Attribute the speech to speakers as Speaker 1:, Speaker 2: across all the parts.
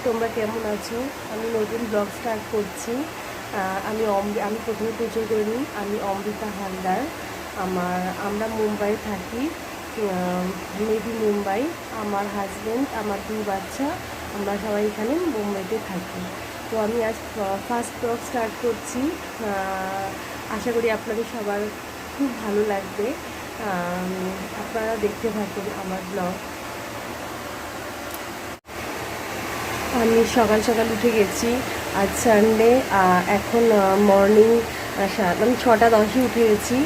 Speaker 1: তোমরা কেমন আছো? আমি নতুন ব্লগ স্টার্ট করছি। আমি প্রথমে পরিচয় করে নিই। আমি অমৃতা হালদার। আমরা মুম্বাই থাকি, মেবি মুম্বাই। আমার হাজব্যান্ড, আমার 2 বাচ্চা, আমরা সবাই এখানে মুম্বাইতে থাকি। তো আমি আজ ফার্স্ট ব্লগ স্টার্ট করছি। আশা করি আপনাদের সবার খুব ভালো লাগবে। আপনারা দেখতে থাকুন আমার ব্লগ। আমি সকাল সকাল উঠে গেছি, আজ সানডে। এখন মর্নিং মানে 6:10 উঠে গেছি।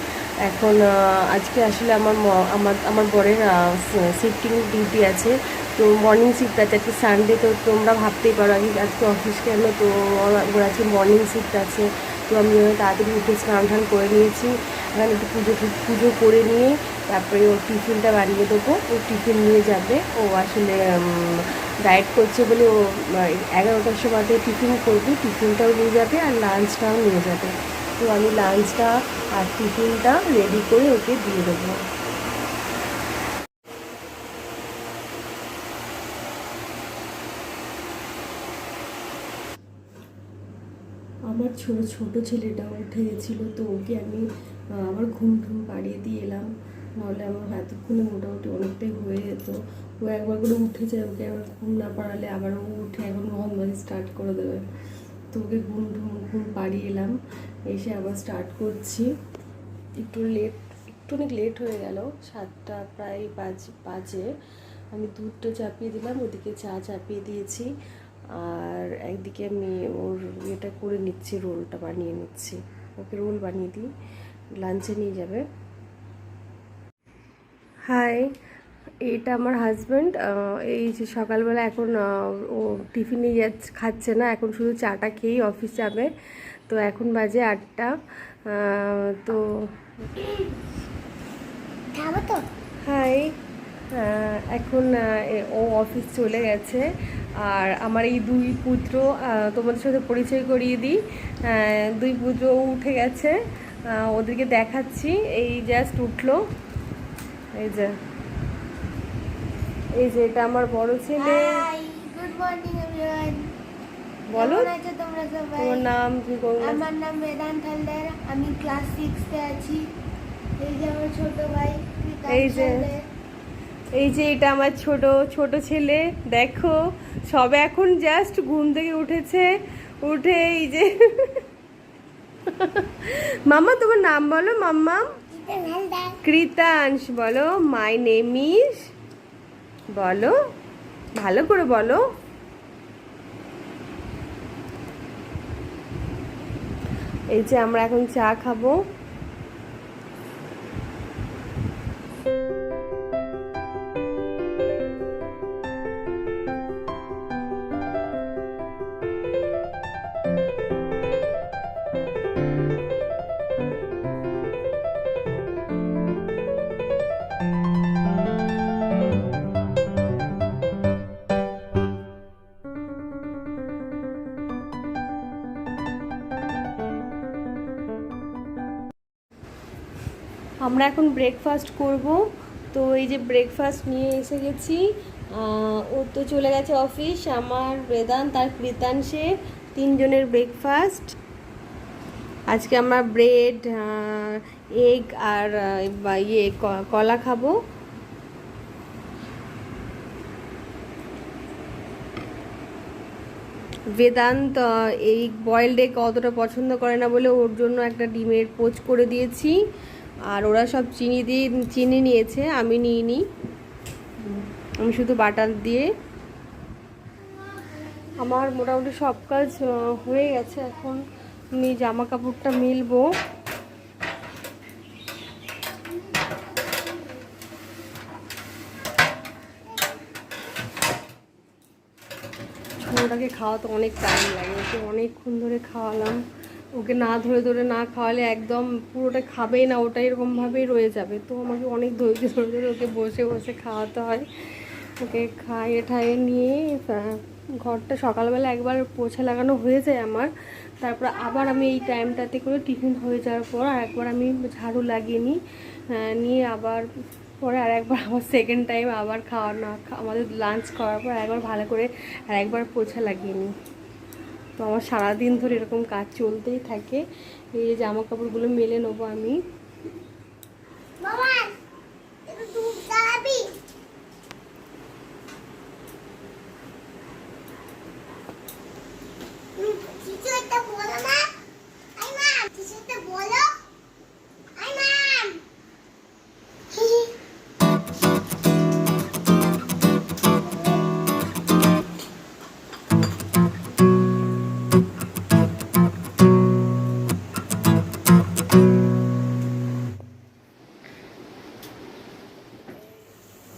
Speaker 1: এখন আজকে আসলে আমার বরের শিফটিং ডিউটি আছে, তো মর্নিং শিফট আছে আজকে সানডে। তো তোমরা ভাবতেই পারো আজকে অফিস কেন, তো ওর আজকে মর্নিং শিফট আছে। তো আমি তাড়াতাড়ি উঠে স্নান টান করে নিয়েছি। এখানে একটু পুজো করে নিয়ে তারপরে ওর টিফিনটা বানিয়ে দেবো। ও টিফিন নিয়ে যাবে। ও আসলে ডায়েট করছে বলে ও 11টার সময়তে টিফিন করবে, টিফিনটাও নিয়ে যাবে আর লাঞ্চটাও নিয়ে যাবে। তো আমি লাঞ্চটা আর টিফিনটা রেডি করে ওকে দিয়ে দেবো। আমার ছোট ছেলেটা উঠে গেছিলো, তো ওকে আমি আবার ঘুম পাড়িয়ে দিয়ে এলাম। নাহলে আমার এতক্ষণে মোটামুটি অনেকটাই হয়ে যেত। ও একবার করে উঠে যায়, ওকে আবার ঘুম না পাড়ালে আবার ও উঠে এখন মোহনবাজি স্টার্ট করে দেবে। তো ওকে ঘুম পাড়িয়ে এলাম, এসে আবার স্টার্ট করছি। একটু অনেক লেট হয়ে গেল, 7টা প্রায় বাজে। আমি দুধটা চাপিয়ে দিলাম, ওদিকে চা চাপিয়ে দিয়েছি, আর একদিকে আমি ওর ইয়েটা করে নিচ্ছি, রোলটা বানিয়ে নিচ্ছি। ওকে রোল বানিয়ে দিই, লাঞ্চে নিয়ে যাবে। হাই, এটা আমার হাজব্যান্ড। এই যে সকালবেলা এখন ও টিফিন নিয়ে খাচ্ছে না, এখন শুধু চাটা খেয়েই অফিস যাবে। তো এখন বাজে 8টা। তো হাই, এখন ও অফিস চলে গেছে। আর আমার এই 2 পুত্র, তোমাদের সাথে পরিচয় করিয়ে দিই। 2 পুত্র উঠে গেছে, ওদেরকে দেখাচ্ছি। এই জাস্ট উঠলো। এই যে এটা আমার বড় ছেলে।
Speaker 2: Good morning everyone.
Speaker 1: বলো
Speaker 2: কেমন আছো তোমরা সবাই?
Speaker 1: তোমার নাম কি?
Speaker 2: আমার নাম বেদান্ত হালদার, আমি ক্লাস 6 এ আছি। এই যে আমার ছোট ভাই
Speaker 1: এই যে এটা আমার ছোট ছেলে। দেখো, সবে এখন জাস্ট ঘুম থেকে উঠেছে। উঠে এই যে মাম্মা, তোমার নাম বলো। মাম্মা কৃতাংশ বলো। মাই নেম ইজ, বলো ভালো করে বলো। এই যে আমরা এখন চা খাবো। আমরা এখন ব্রেকফাস্ট করব। তো এই যে ব্রেকফাস্ট নিয়ে এসে গেছি। ও তো চলে গেছে অফিস। আমার বেদান্ত আর কৃতাংশের 3 জনের ব্রেকফাস্ট। আজকে আমরা ব্রেড, এগ আর কলা খাবো। বেদান্ত এই বয়েলড এগ অতটা পছন্দ করে না বলে ওর জন্য একটা ডিমের পোচ করে দিয়েছি। আর ওরা সব চিনি নিয়েছে, আমি নিইনি। আমি শুধু বাটার দিয়ে। আমার মোটামুটি সব কাজ হয়ে গেছে। এখন আমি জামা কাপড়টা মেলবো। ওটাকে খাওয়াতে অনেক টাইম লাগে, ওকে অনেকক্ষণ ধরে খাওয়ালাম। ওকে না ধরে না খাওয়ালে একদম পুরোটা খাবেই না, ওটা এরকমভাবেই রয়ে যাবে। তো আমাকে অনেক ধৈর্য ধরে ওকে বসে খাওয়াতে হয়। ওকে খাইয়ে নিয়ে ঘরটা সকালবেলা একবার পোছা লাগানো হয়ে যায় আমার। তারপর আবার আমি এই টাইমটাতে করে টিফিন হয়ে যাওয়ার পর আর একবার আমি ঝাড়ু লাগিয়ে নিই, নিয়ে আবার পরে আর একবার আমার সেকেন্ড টাইম আবার আমাদের লাঞ্চ খাওয়ার পর একবার ভালো করে আর একবার পোছা লাগিয়ে নিই। তো আমার সারাদিন ধরে এরকম কাজ চলতেই থাকে। এই যে জামা কাপড়গুলো মেলে নেবো আমি।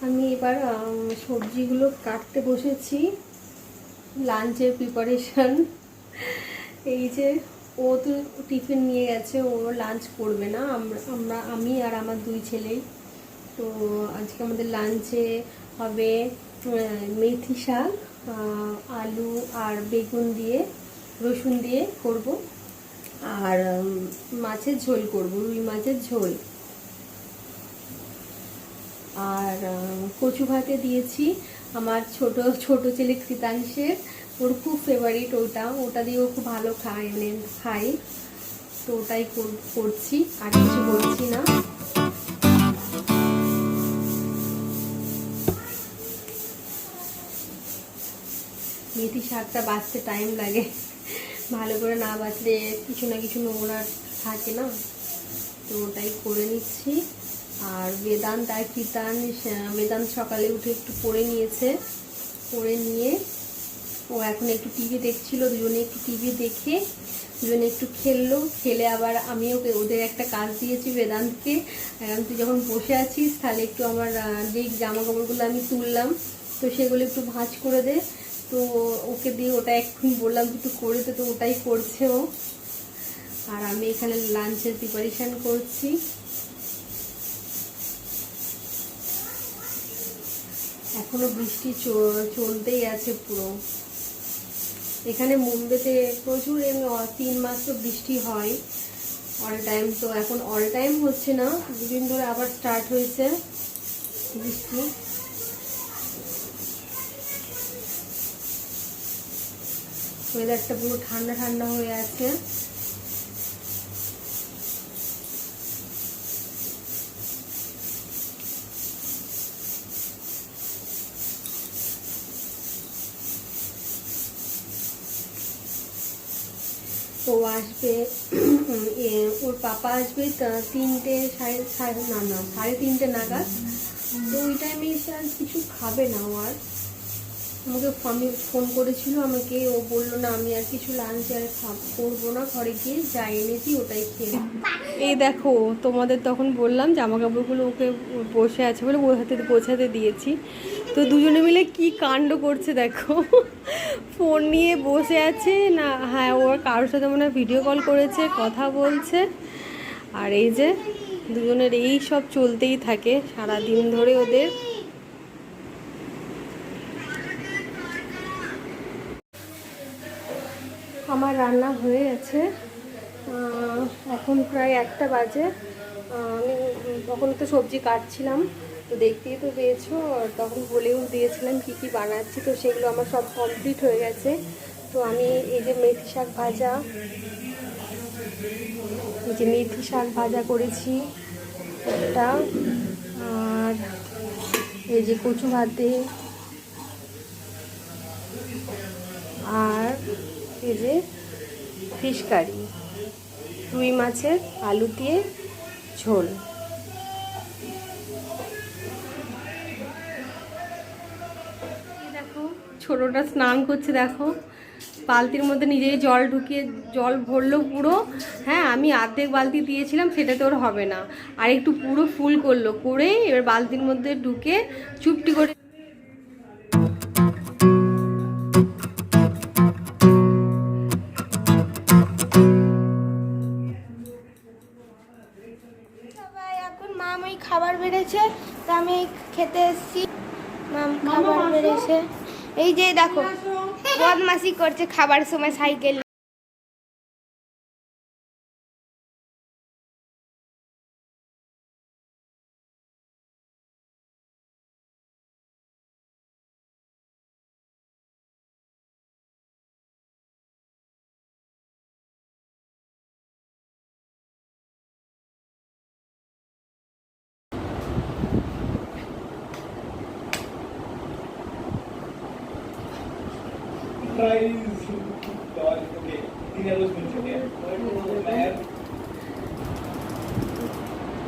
Speaker 1: আমি এবার সবজিগুলো কাটতে বসেছি, লাঞ্চের প্রিপারেশন। এই যে ও তো টিফিন নিয়ে গেছে, ও লাঞ্চ করবে না, আমি আর আমার দুই ছেলেই। তো আজকে আমাদের লাঞ্চে হবে মেথি শাক, আলু আর বেগুন দিয়ে রসুন দিয়ে করব, আর মাছের ঝোল করব, রুই মাছের ঝোল। আর কচু ভাতে দিয়েছি আমার ছোট ছোট ছেলে কৃতাংশের, ওর খুব ফেভারিট ওটা দিয়েও খুব ভালো খাই। তো ওটাই করছি, আর কিছু করছি না। মেথি শাকটা বাছতে টাইম লাগে, ভালো করে না বাছলে কিছু না কিছু নোংরা থাকে না, তো ওটাই করে নিচ্ছি। আর বেদান্ত আর বেদান্ত সকালে উঠে একটু পড়ে নিয়েছে, পড়ে নিয়ে ও এখন একটু টিভি দেখছিল, দুজনে একটু টিভি দেখে দুজনে একটু খেলে আবার আমি ওদের একটা কাজ দিয়েছি বেদান্তকে, তুই যখন বসে আছিস তাহলে একটু আমার যেই জামা কাপড়গুলো আমি তুললাম তো সেগুলো একটু ভাঁজ করে দে। তো ওকে দিয়ে ওটা এক্ষুনি বললাম একটু করে দে, তো ওটাই করছে ও। আর আমি এখানে লাঞ্চের প্রিপারেশন করছি। এখনো বৃষ্টি চলতেই আছে পুরো। এখানে মুম্বাইতে প্রচুর 3 মাস তো বৃষ্টি হয় অল টাইম, তো এখন অল টাইম হচ্ছে না, দুদিন ধরে আবার স্টার্ট হয়েছে বৃষ্টি। ওয়েদারটা পুরো ঠান্ডা ঠান্ডা হয়ে আছে। ও আসবে ওর পাপা আসবে 3টে সাড়ে 3টে নাগাদ। তো ওই টাইমে এসে আর কিছু খাবে না, ও আর আমাকে ফোন করেছিল আমাকে, ও বললো না আমি আর কিছু লাঞ্চ আর করবো না, ঘরে গিয়ে যা এনেছি ওটাই খেয়ে। এই দেখো তোমাদের তখন বললাম জামা কাপড়গুলো ওকে বসে আছে বলে বোঝাতে দিয়েছি, তো দুজনে মিলে কি কাণ্ড করছে দেখো। ফোন নিয়ে বসে আছে না, হ্যাঁ ওর কারোর সাথে মনে হয় ভিডিও কল করেছে, কথা বলছে। আর এই যে দুজনের এই সব চলতেই থাকে সারাদিন ধরে ওদের। আমার রান্না হয়ে গেছে, এখন প্রায় 1টা বাজে। আমি তখন তো সবজি কাটছিলাম, তো দেখতেই তো পেয়েছো, তখন বলেও দিয়েছিলাম কি কি বানাচ্ছি, তো সেগুলো আমার সব কমপ্লিট হয়ে গেছে। তো আমি এই যে মেথি শাক ভাজা করেছি একটা, আর এই যে কচু ভাতে, আর এই যে ফিশ কারি, রুই মাছের আলু দিয়ে ঝোল। দেখো ছোটটা স্নান করছে, দেখো বালতির মধ্যে নিজেই জল ঢুকিয়ে জল ভরলো পুরো। হ্যাঁ আমি অর্ধেক বালতি দিয়েছিলাম, সেটাতে ওর হবে না, আর একটু পুরো ফুল করলো, করে এবার বালতির মধ্যে ঢুকে চুপটি করে।
Speaker 2: এখন মাম ওই খাবার বেড়েছে, তা আমি খেতে এসেছি। মাম খাবার বেড়েছে, এই যে দেখো বদমাশি করছে খাবার সময় সাইকেল।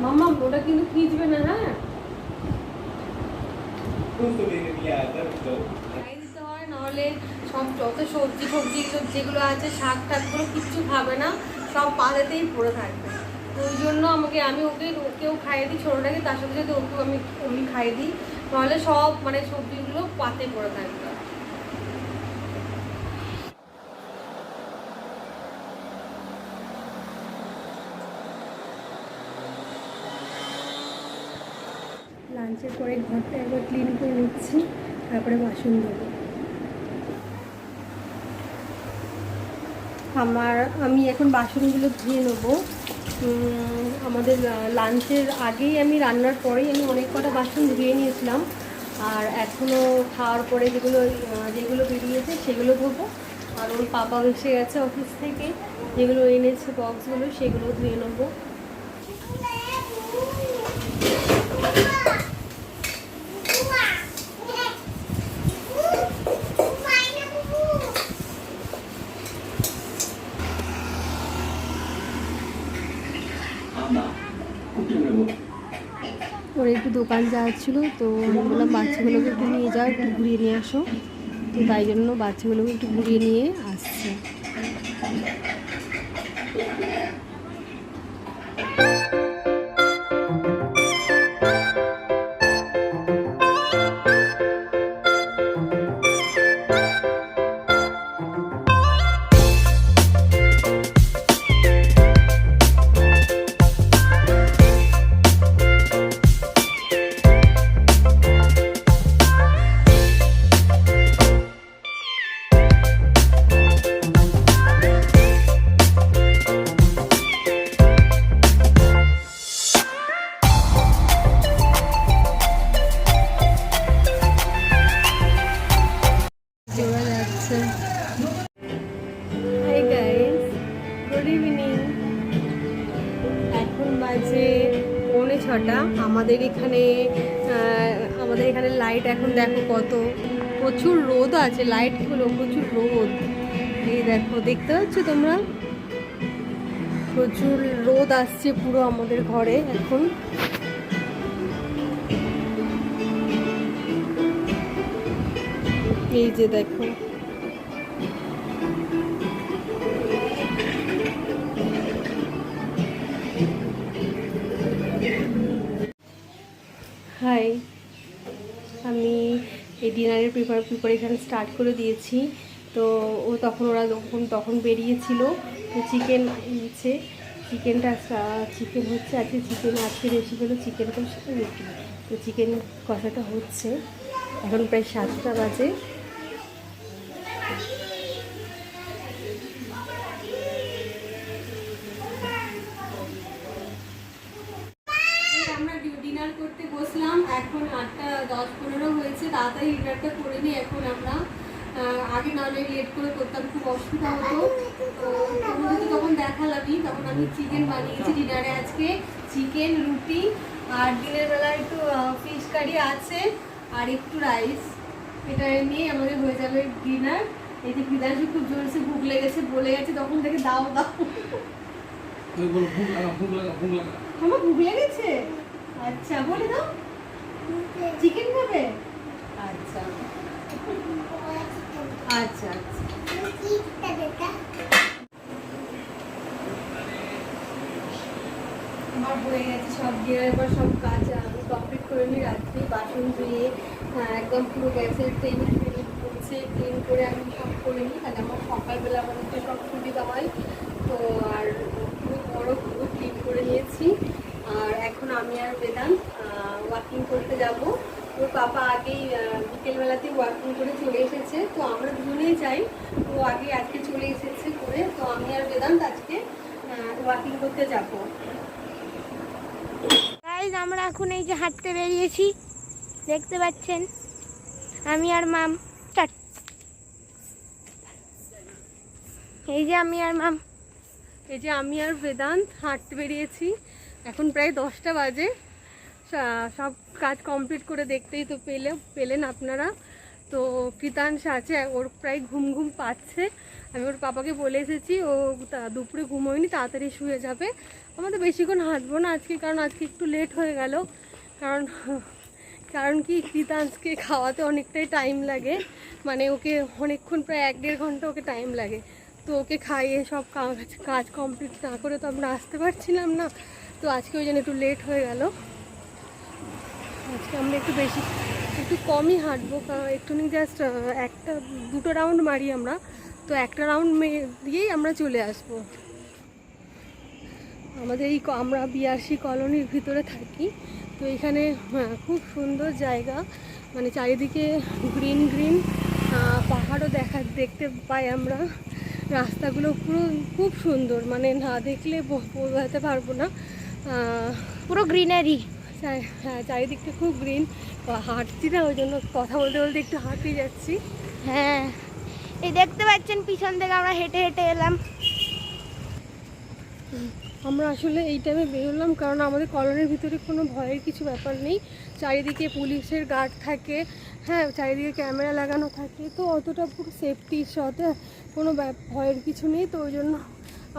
Speaker 1: মাম্মা ওটা কিন্তু ভিজবে না, হ্যাঁ? খাইয়ে দিতে হয়, নাহলে সব যত সবজি ফবজি যেগুলো আছে শাক টাকগুলো কিচ্ছু খাবে না, সব পাতেতেই পড়ে থাকবে। তো ওই জন্য আমি ওকেও খাইয়ে দিই ছোটোটাকে, তার সাথে সাথে ওকেও আমি খাইয়ে দিই, নাহলে সব মানে সবজিগুলো পাতে পড়ে থাকবে। লাঞ্চের পরে ঘরটা একবার ক্লিন করে নিচ্ছি, তারপরে বাসন দেবো। আমি এখন বাসনগুলো ধুয়ে নেবো। আমাদের লাঞ্চের আগেই আমি রান্নার পরেই আমি অনেক কটা বাসন ধুয়ে নিয়েছিলাম, আর এখনও খাওয়ার পরে যেগুলো বেরিয়েছে সেগুলো ধোবো। আর ওর পাপা এসে গেছে অফিস থেকে, যেগুলো এনেছে বক্সগুলো সেগুলো ধুয়ে নেবো। ওর একটু দোকান যাওয়ার ছিল, তো আমি বললাম বাচ্চাগুলোকে একটু নিয়ে যাও, একটু ঘুরিয়ে নিয়ে আসো। তো তাই জন্য বাচ্চাগুলোকে একটু ঘুরিয়ে নিয়ে আসছে। Hi guys, good evening. এখন বাজে 6:45। আমাদের এখানে লাইট এখন দেখো কত, প্রচুর রোদ আছে, লাইটগুলো প্রচুর রোদ। এই দেখো, দেখতে পাচ্ছ তোমরা, প্রচুর রোদ আসছে পুরো আমাদের ঘরে এখন। এই যে দেখো, হাই, আমি এই ডিনারের প্রিপারেশান স্টার্ট করে দিয়েছি। তো ওরা তখন বেরিয়েছিল। তো চিকেন এনেছে, চিকেন হচ্ছে আজকে, আজকে রেসিপি হলো চিকেন কষা রুটি। তো চিকেন কষাটা হচ্ছে, এখন প্রায় 7টা বাজে। আমরা ডিনার করতে বসলাম, এখন 8:10-15 হয়েছে। তাড়াতাড়ি ডিনারটা করে নিই এখন আমরা। আগে নাহলে লেট করে করতাম, খুব অসুবিধা হতো। তো তোমাদের তো তখন দেখালামই, তখন আমি চিকেন বানিয়েছি ডিনারে আজকে, চিকেন রুটি, আর দিনের বেলা একটু ফিশ কারি আছে, আর একটু রাইস। এটা নিয়ে আমাদের হয়ে যাবে ডিনার। এই যে বিদাশু খুব জোরসে ভুক লেগেছে, বলে গেছে তখন থেকে দাও দাও। আমার ভুক লেগেছে, আচ্ছা বলে দাও, চিকেন খাবে? আচ্ছা আচ্ছা আচ্ছা। আমার হয়ে গেছে সব, ডিনারের পর সব কাজ আমি কমপ্লিট করে নিই রাত্রি। বাসন ধুয়ে একদম পুরো গ্যাসের টেবিল হচ্ছে ক্লিন করে আমি সব করে নিই, তাহলে আমার সকালবেলা আমাদের তো সব সুবিধা হয়। তো আর পুরো ক্লিন করে নিয়েছি। আর এখন আমি আর বেদান্ত ওয়াকিং করতে যাব। ওর পাপা আগেই বিকেলবেলাতেই ওয়াকিং করে চলে এসেছে, তো আমরা দুজনেই যাই। ও আজকে চলে এসেছে করে, তো আমি আর বেদান্ত আজকে ওয়াকিং করতে যাব।
Speaker 2: আমরা এখন এই যে হাঁটতে বেরিয়েছি, দেখতে পাচ্ছেন আমি আর মাম। এই যে আমি আর
Speaker 1: বেদান্ত হাঁটতে বেরিয়েছি। এখন প্রায় 10টা বাজে। সব কাজ কমপ্লিট করে দেখতেই তো পেলেন আপনারা। তো কৃতাংশ আছে, ওর প্রায় ঘুম ঘুম পাচ্ছে। আমি ওর পাপাকে বলে এসেছি ও দুপুরে ঘুমোয়নি, তাড়াতাড়ি শুয়ে যাবে। আমাদের বেশিক্ষণ হাঁটবো না আজকে, কারণ আজকে একটু লেট হয়ে গেল। কারণ কারণ কি কৃতাংশকে খাওয়াতে অনেকটাই টাইম লাগে, মানে ওকে অনেকক্ষণ, প্রায় 1-1.5 ঘন্টা ওকে টাইম লাগে। তো ওকে খাইয়ে সব কাজ কমপ্লিট না করে তো আমরা আসতে পারছিলাম না। তো আজকে ওই জন্য একটু লেট হয়ে গেল। আজকে আমরা একটু কমই হাঁটবো, কারণ একটুখানি জাস্ট 1-2 রাউন্ড মারি আমরা। তো একটা রাউন্ড দিয়েই আমরা চলে আসবো। আমাদের আমরা বিআরসি কলোনির ভিতরে থাকি। তো এখানে খুব সুন্দর জায়গা, মানে চারিদিকে গ্রিন গ্রিন পাহাড়ও দেখতে পাই আমরা। রাস্তাগুলো পুরো খুব সুন্দর, মানে না দেখলে বোঝাতে পারবো না।
Speaker 2: পুরো গ্রিনারি।
Speaker 1: হ্যাঁ, চারিদিকটা খুব গ্রিন। হাঁটছি না, ওই জন্য কথা বলতে বলতে একটু হাঁপিয়ে যাচ্ছি।
Speaker 2: হ্যাঁ, এই দেখতে পাচ্ছেন পিছন থেকে আমরা হেঁটে হেঁটে এলাম।
Speaker 1: আমরা আসলে এই টাইমে বেরোলাম কারণ আমাদের কলোনির ভিতরে কোনো ভয়ের কিছু ব্যাপার নেই। চারিদিকে পুলিশের গার্ড থাকে, হ্যাঁ, চারিদিকে ক্যামেরা লাগানো থাকে। তো অতটা পুরো সেফটির সাথে কোনো ভয়ের কিছু নেই। তো ওই জন্য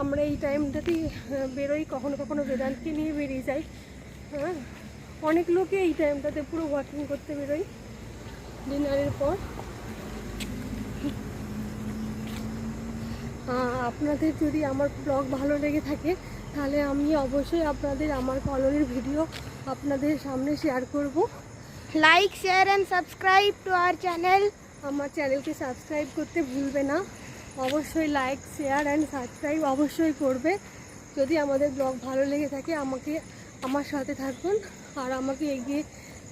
Speaker 1: আমরা এই টাইমটাতেই বেরোই, কখনো কখনো বেদান্তকে নিয়ে বেরিয়ে যাই। হ্যাঁ, অনেক লোকে এই টাইমটাতে পুরো ওয়াকিং করতে বেরোই ডিনারের পর। আপনাদের যদি আমার ব্লগ ভালো লেগে থাকে তাহলে আমি অবশ্যই আপনাদের আমার কলোনির ভিডিও আপনাদের সামনে শেয়ার করব।
Speaker 2: Like, share and subscribe to our channel.
Speaker 1: আমার চ্যানেলকে সাবস্ক্রাইব করতে ভুলবে না। অবশ্যই লাইক, শেয়ার অ্যান্ড সাবস্ক্রাইব অবশ্যই করবে। যদি আমাদের ব্লগ ভালো লেগে থাকে আমার সাথে থাকুন আর আমাকে এগিয়ে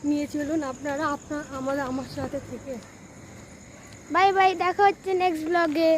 Speaker 1: নিয়ে চলুন আপনারা আমার সাথে থেকে।
Speaker 2: বাই বাই, দেখা হচ্ছে নেক্সট ব্লগে।